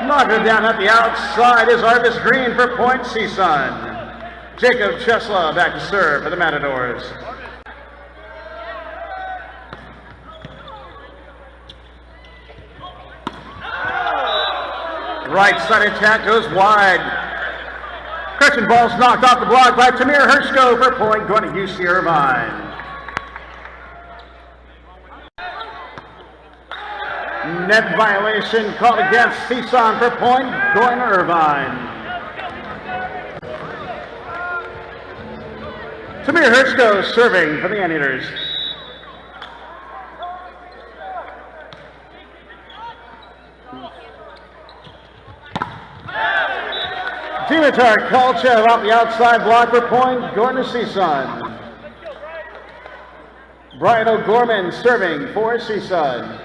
Knocker down at the outside is Arvis Green for point CSUN. Jacob Chesla back to serve for the Matadors. Right side attack goes wide. Correction ball's knocked off the block by Tamir Hershko for point going to UC Irvine. Net violation called against CSUN for point going to Irvine. Tamir Hershko serving for the Anteaters. Dimitar Kolchev off the outside block for point going to CSUN. Brian O'Gorman serving for CSUN.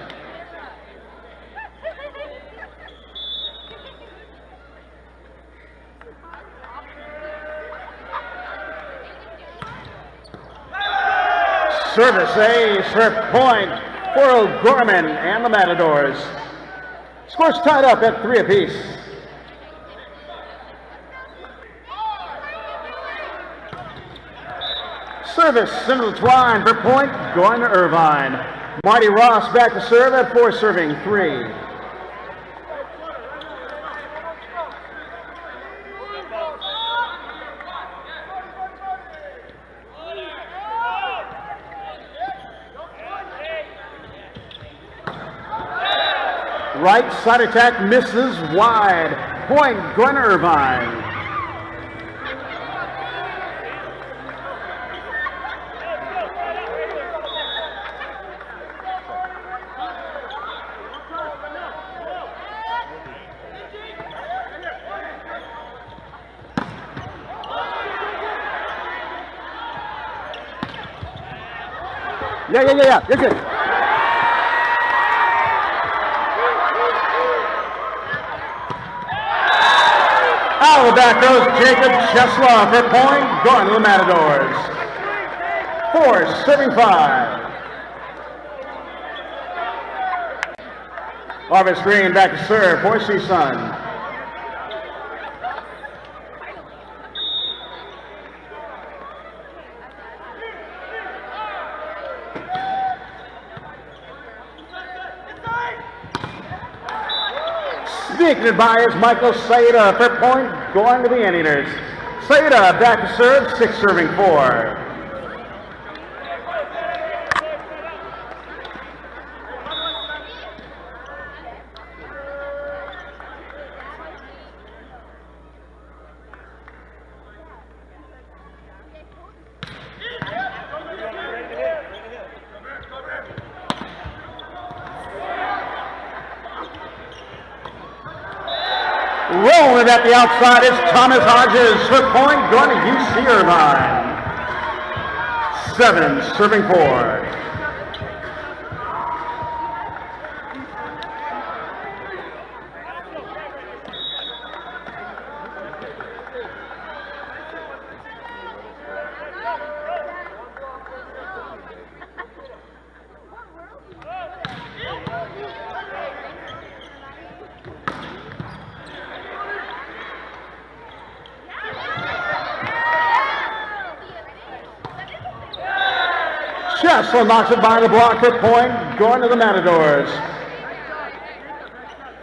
Service ace for point for O'Gorman and the Matadors. Scores tied up at 3 apiece. Service into the twine for point going to Irvine. Marty Ross back to serve at 4 serving 3. Right side attack misses wide. Point going to Irvine. Yeah. You're good. Out of the back goes Jacob Chesla for point going to the Matadors. 4 serving 5. Arvis Green back to serve for CSUN. Sneaking by is Michael Saida for point going to the Anteaters. Saida back to serve, 6 serving 4. Rolling at the outside is Thomas Hodges for point going to UC Irvine. 7 serving 4. Chesla knocks it by the block for point going to the Matadors.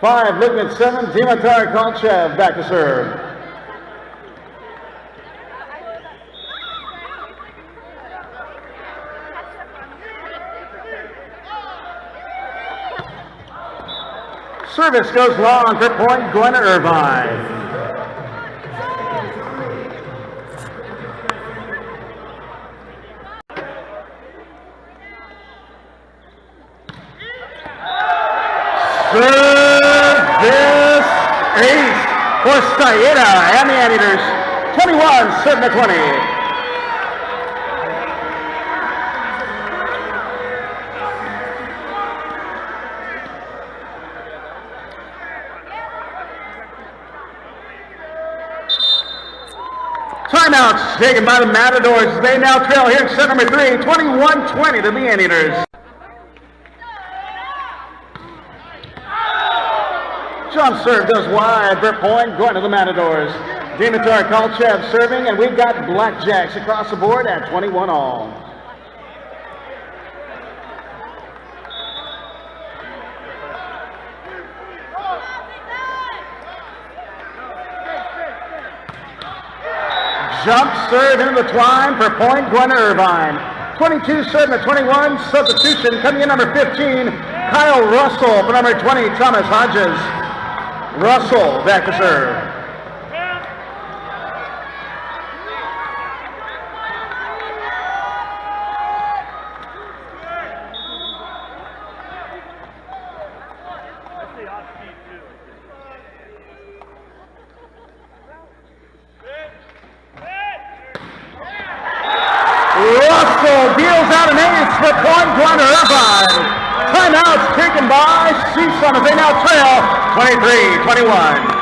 5 looking at 7, Dimitar Kolchev back to serve. Service goes long for point going to Irvine. Service ace for Saida and the Anteaters. 21 serving to 20. Timeouts taken by the Matadors. They now trail here in set number 3, 21-20 to the Anteaters. Jump serve goes wide for a point, going to the Matadors. Dimitar Kolchev serving, and we've got blackjacks across the board at 21 all. Jump serve into the twine for point, going to Irvine. 22 serving to 21, substitution coming in number 15, Kyle Russell for number 20, Thomas Hodges. Russell back to serve. Russell deals out an ace for point, going to Irvine. Timeouts taken by CSUN as they now trail 23-21.